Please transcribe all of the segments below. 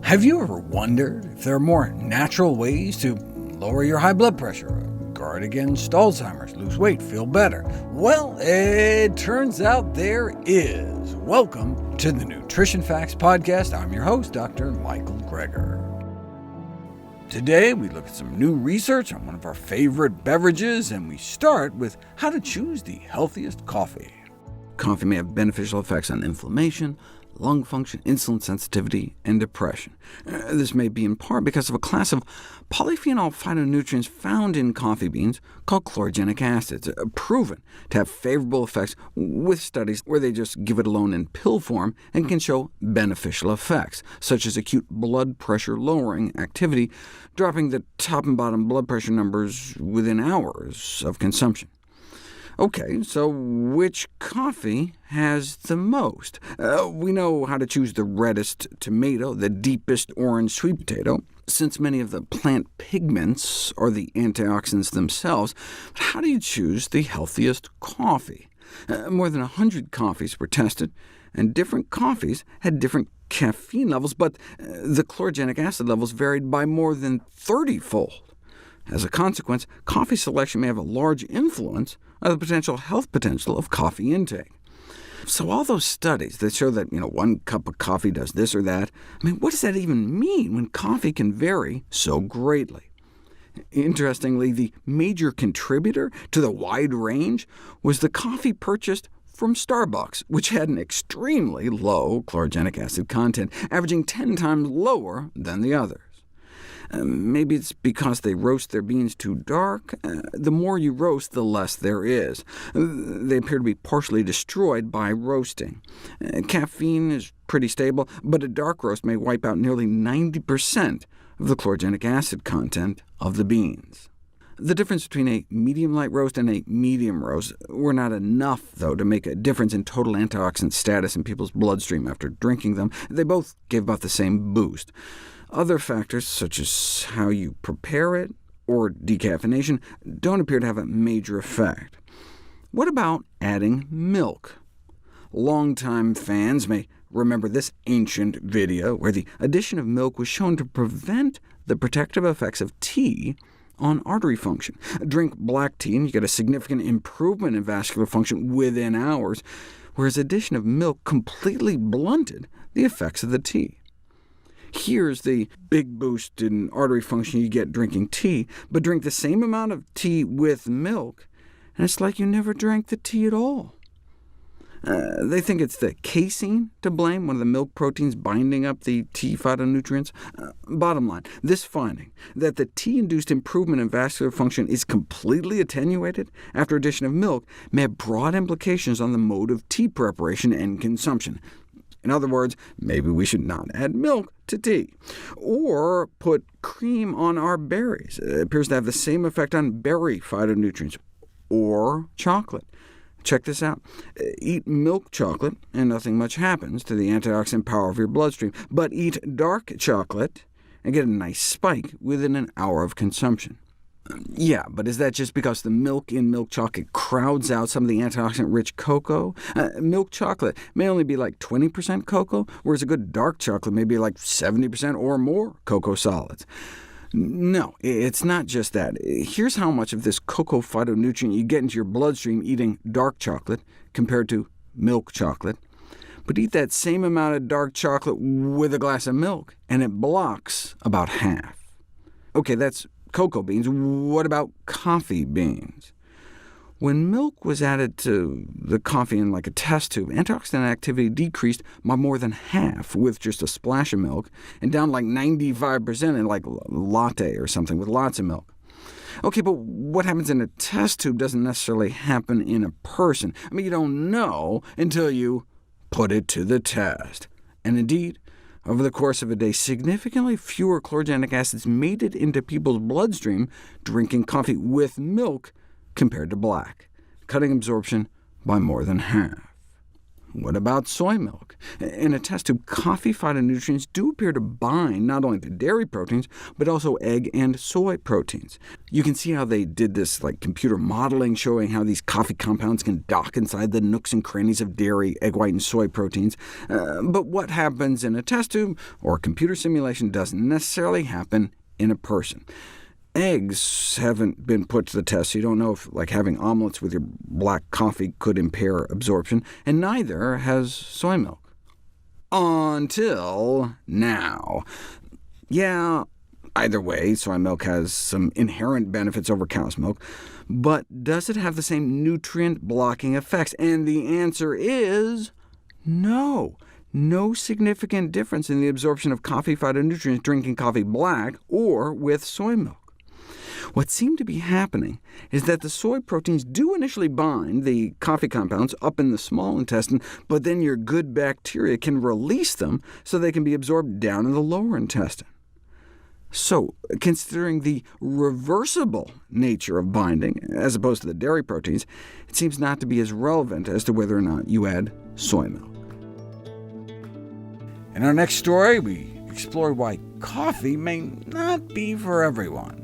Have you ever wondered if there are more natural ways to lower your high blood pressure, guard against Alzheimer's, lose weight, feel better? Well, it turns out there is. Welcome to the Nutrition Facts Podcast. I'm your host, Dr. Michael Greger. Today, we look at some new research on one of our favorite beverages, and we start with how to choose the healthiest coffee. Coffee may have beneficial effects on inflammation, lung function, insulin sensitivity, and depression. This may be in part because of a class of polyphenol phytonutrients found in coffee beans called chlorogenic acids, proven to have favorable effects with studies where they just give it alone in pill form and can show beneficial effects, such as acute blood pressure lowering activity, dropping the top and bottom blood pressure numbers within hours of consumption. OK, so which coffee has the most? We know how to choose the reddest tomato, the deepest orange sweet potato, since many of the plant pigments are the antioxidants themselves. But how do you choose the healthiest coffee? More than 100 coffees were tested, and different coffees had different caffeine levels, but the chlorogenic acid levels varied by more than 30-fold. As a consequence, coffee selection may have a large influence on the potential health potential of coffee intake. So all those studies that show that 1 cup of coffee does this or that, what does that even mean when coffee can vary so greatly? Interestingly, the major contributor to the wide range was the coffee purchased from Starbucks, which had an extremely low chlorogenic acid content, averaging 10 times lower than the others. Maybe it's because they roast their beans too dark. The more you roast, the less there is. They appear to be partially destroyed by roasting. Caffeine is pretty stable, but a dark roast may wipe out nearly 90% of the chlorogenic acid content of the beans. The difference between a medium-light roast and a medium roast were not enough, though, to make a difference in total antioxidant status in people's bloodstream after drinking them. They both gave about the same boost. Other factors, such as how you prepare it or decaffeination, don't appear to have a major effect. What about adding milk? Longtime fans may remember this ancient video where the addition of milk was shown to prevent the protective effects of tea on artery function. Drink black tea and you get a significant improvement in vascular function within hours, whereas addition of milk completely blunted the effects of the tea. Here's the big boost in artery function you get drinking tea, but drink the same amount of tea with milk, and it's like you never drank the tea at all. They think it's the casein to blame, one of the milk proteins binding up the tea phytonutrients. Bottom line, this finding, that the tea-induced improvement in vascular function is completely attenuated after addition of milk, may have broad implications on the mode of tea preparation and consumption. In other words, maybe we should not add milk to tea, or put cream on our berries. It appears to have the same effect on berry phytonutrients, or chocolate. Check this out. Eat milk chocolate, and nothing much happens to the antioxidant power of your bloodstream, but eat dark chocolate and get a nice spike within an hour of consumption. Yeah, but is that just because the milk in milk chocolate crowds out some of the antioxidant-rich cocoa? Milk chocolate may only be like 20% cocoa, whereas a good dark chocolate may be like 70% or more cocoa solids. No, it's not just that. Here's how much of this cocoa phytonutrient you get into your bloodstream eating dark chocolate compared to milk chocolate. But eat that same amount of dark chocolate with a glass of milk, and it blocks about half. OK, that's cocoa beans. What about coffee beans? When milk was added to the coffee in like a test tube, antioxidant activity decreased by more than half with just a splash of milk, and down like 95% in like latte or something with lots of milk. OK, but what happens in a test tube doesn't necessarily happen in a person. You don't know until you put it to the test. And indeed, over the course of a day, significantly fewer chlorogenic acids made it into people's bloodstream drinking coffee with milk compared to black, cutting absorption by more than half. What about soy milk? In a test tube, coffee phytonutrients do appear to bind not only to dairy proteins, but also egg and soy proteins. You can see how they did this like computer modeling, showing how these coffee compounds can dock inside the nooks and crannies of dairy, egg white, and soy proteins. But what happens in a test tube or computer simulation doesn't necessarily happen in a person. Eggs haven't been put to the test, so you don't know if having omelets with your black coffee could impair absorption, and neither has soy milk. Until now. Yeah, either way, soy milk has some inherent benefits over cow's milk, but does it have the same nutrient-blocking effects? And the answer is no. No significant difference in the absorption of coffee phytonutrients drinking coffee black or with soy milk. What seemed to be happening is that the soy proteins do initially bind the coffee compounds up in the small intestine, but then your good bacteria can release them so they can be absorbed down in the lower intestine. So, considering the reversible nature of binding, as opposed to the dairy proteins, it seems not to be as relevant as to whether or not you add soy milk. In our next story, we explore why coffee may not be for everyone.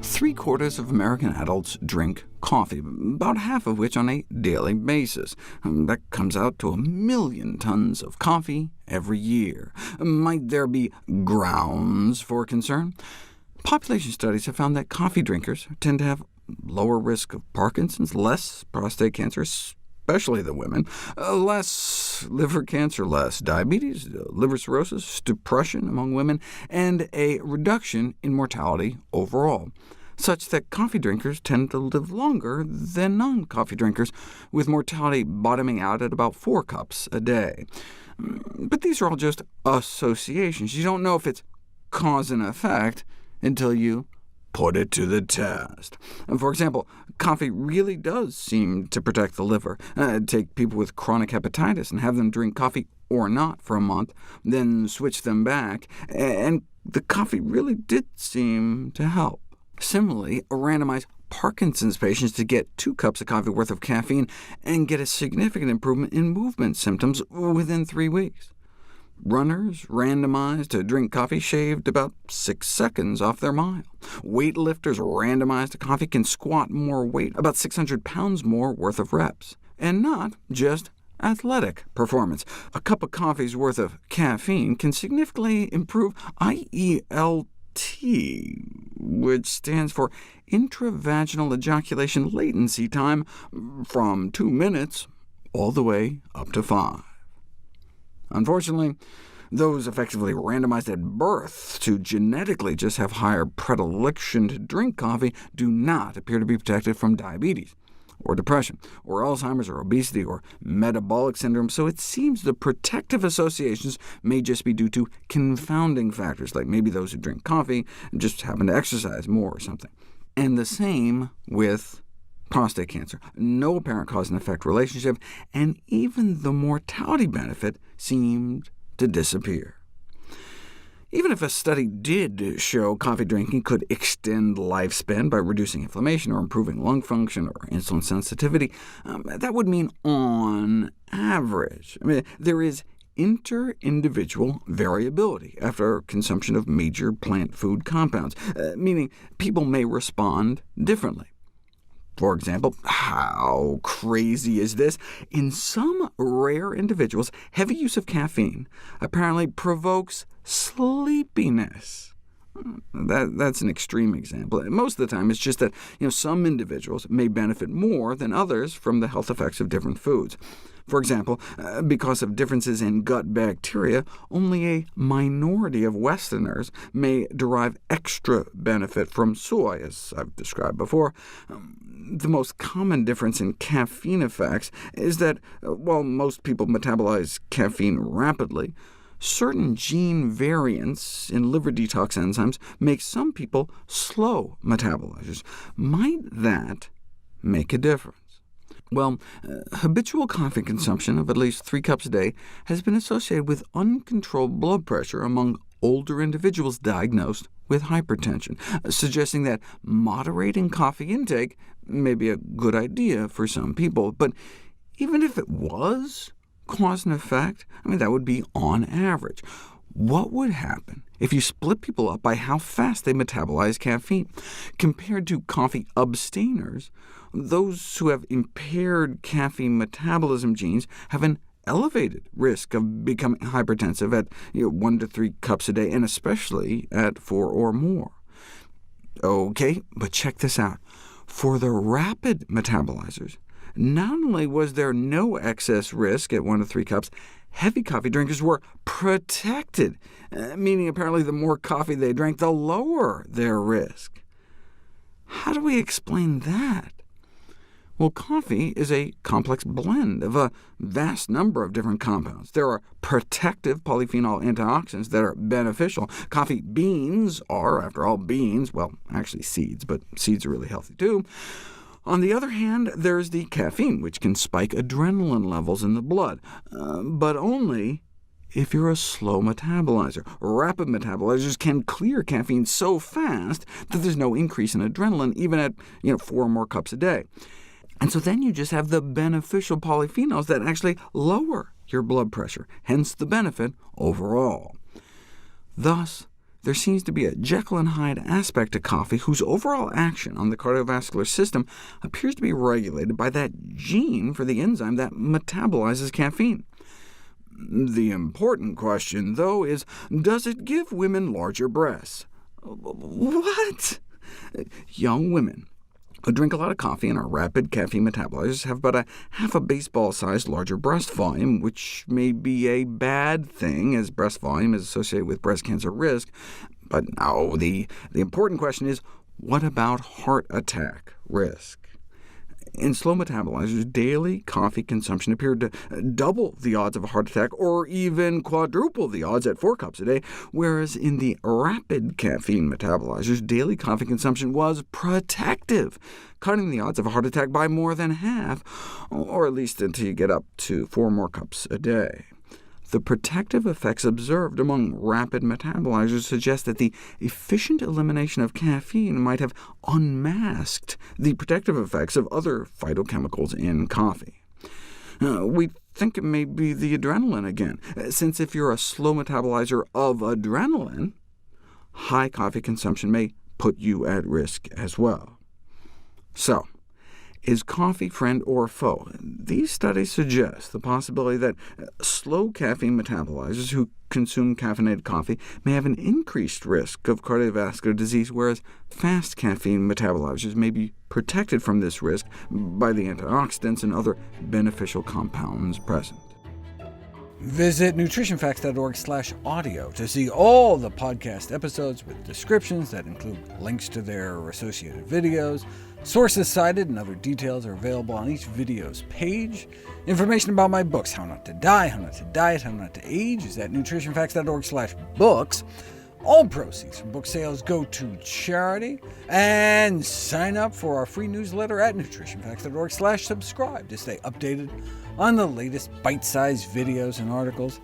3/4 of American adults drink coffee, about half of which on a daily basis. That comes out to 1 million tons of coffee every year. Might there be grounds for concern? Population studies have found that coffee drinkers tend to have lower risk of Parkinson's, less prostate cancer, especially the women, less liver cancer, less diabetes, liver cirrhosis, depression among women, and a reduction in mortality overall, such that coffee drinkers tend to live longer than non-coffee drinkers, with mortality bottoming out at about 4 cups a day. But these are all just associations. You don't know if it's cause and effect until you put it to the test. For example, coffee really does seem to protect the liver. Take people with chronic hepatitis and have them drink coffee or not for a month, then switch them back, and the coffee really did seem to help. Similarly, randomize Parkinson's patients to get 2 cups of coffee worth of caffeine and get a significant improvement in movement symptoms within 3 weeks. Runners randomized to drink coffee shaved about 6 seconds off their mile. Weightlifters randomized to coffee can squat more weight, about 600 pounds more worth of reps. And not just athletic performance. A cup of coffee's worth of caffeine can significantly improve IELT, which stands for intravaginal ejaculation latency time, from 2 minutes all the way up to 5. Unfortunately, those effectively randomized at birth to genetically just have higher predilection to drink coffee do not appear to be protected from diabetes, or depression, or Alzheimer's, or obesity, or metabolic syndrome, so it seems the protective associations may just be due to confounding factors, like maybe those who drink coffee just happen to exercise more or something. And the same with prostate cancer. No apparent cause and effect relationship, and even the mortality benefit seemed to disappear. Even if a study did show coffee drinking could extend lifespan by reducing inflammation or improving lung function or insulin sensitivity, that would mean on average. There is inter-individual variability after consumption of major plant food compounds, meaning people may respond differently. For example, how crazy is this? In some rare individuals, heavy use of caffeine apparently provokes sleepiness. That's an extreme example. Most of the time, it's just that some individuals may benefit more than others from the health effects of different foods. For example, because of differences in gut bacteria, only a minority of Westerners may derive extra benefit from soy, as I've described before. The most common difference in caffeine effects is that, while most people metabolize caffeine rapidly, certain gene variants in liver detox enzymes make some people slow metabolizers. Might that make a difference? Well, habitual coffee consumption of at least 3 cups a day has been associated with uncontrolled blood pressure among older individuals diagnosed with hypertension, suggesting that moderating coffee intake may be a good idea for some people. But even if it was cause and effect, that would be on average. What would happen if you split people up by how fast they metabolize caffeine? Compared to coffee abstainers, those who have impaired caffeine metabolism genes have an elevated risk of becoming hypertensive at 1 to 3 cups a day, and especially at 4 or more. OK, but check this out. For the rapid metabolizers, not only was there no excess risk at 1 to 3 cups, heavy coffee drinkers were protected, meaning apparently the more coffee they drank, the lower their risk. How do we explain that? Well, coffee is a complex blend of a vast number of different compounds. There are protective polyphenol antioxidants that are beneficial. Coffee beans are, after all, beans, well, actually seeds, but seeds are really healthy too. On the other hand, there's the caffeine, which can spike adrenaline levels in the blood, but only if you're a slow metabolizer. Rapid metabolizers can clear caffeine so fast that there's no increase in adrenaline, even at 4 or more cups a day. And so then you just have the beneficial polyphenols that actually lower your blood pressure, hence the benefit overall. Thus, there seems to be a Jekyll and Hyde aspect to coffee whose overall action on the cardiovascular system appears to be regulated by that gene for the enzyme that metabolizes caffeine. The important question, though, is, does it give women larger breasts? What? Young women who drink a lot of coffee and are rapid caffeine metabolizers have about half a baseball-sized larger breast volume, which may be a bad thing, as breast volume is associated with breast cancer risk. But no, the important question is, what about heart attack risk? In slow metabolizers, daily coffee consumption appeared to double the odds of a heart attack, or even quadruple the odds at 4 cups a day, whereas in the rapid caffeine metabolizers, daily coffee consumption was protective, cutting the odds of a heart attack by more than half, or at least until you get up to 4 more cups a day. The protective effects observed among rapid metabolizers suggest that the efficient elimination of caffeine might have unmasked the protective effects of other phytochemicals in coffee. We think it may be the adrenaline again, since if you're a slow metabolizer of adrenaline, high coffee consumption may put you at risk as well. So, is coffee friend or foe? These studies suggest the possibility that slow caffeine metabolizers who consume caffeinated coffee may have an increased risk of cardiovascular disease, whereas fast caffeine metabolizers may be protected from this risk by the antioxidants and other beneficial compounds present. Visit NutritionFacts.org/audio to see all the podcast episodes with descriptions that include links to their associated videos. Sources cited and other details are available on each video's page. Information about my books, How Not to Die, How Not to Diet, How Not to Age, is at NutritionFacts.org/books. All proceeds from book sales go to charity. And sign up for our free newsletter at NutritionFacts.org/subscribe to stay updated on the latest bite-sized videos and articles.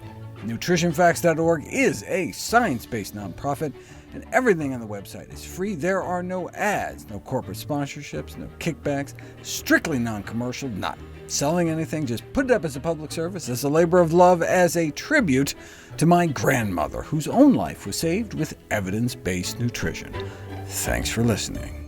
NutritionFacts.org is a science-based nonprofit, and everything on the website is free. There are no ads, no corporate sponsorships, no kickbacks, strictly non-commercial, not selling anything, just put it up as a public service, as a labor of love, as a tribute to my grandmother, whose own life was saved with evidence-based nutrition. Thanks for listening.